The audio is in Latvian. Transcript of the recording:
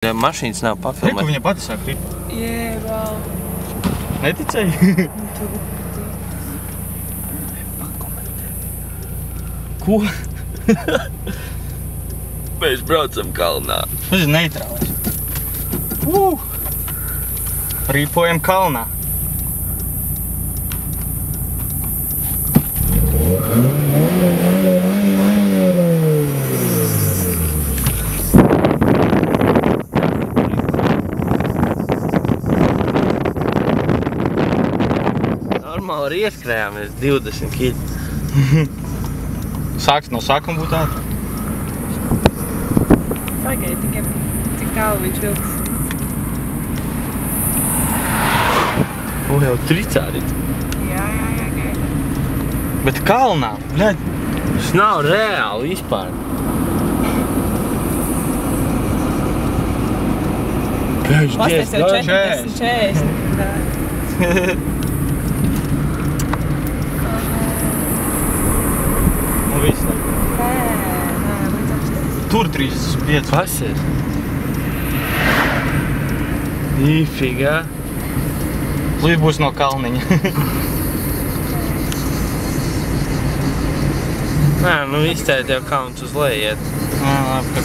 Mašīnas nav papilnē. Reku viņa pati sāk rīt. Jēval. Neticēji? Ko? Mēs braucam kalnā. Tas ir neitrālais. Rīpojam kalnā. Normāli arī ieskrējāmies 20 km. Sāks no sākuma būt ātri. Pagaid, tikai cik tālu viņš vilks. Jau tricārīt. Jā, gaida. Bet kalnā, bļaļ. Tas nav reāli vispār. Pasties jau 40. Un viss labi. Nē, līdz apsties. Tur 35. Pasies. Nīfigā. Līdz būs no kalniņa. Nē, nu izcēt jau kauns uz leju iet. Labi,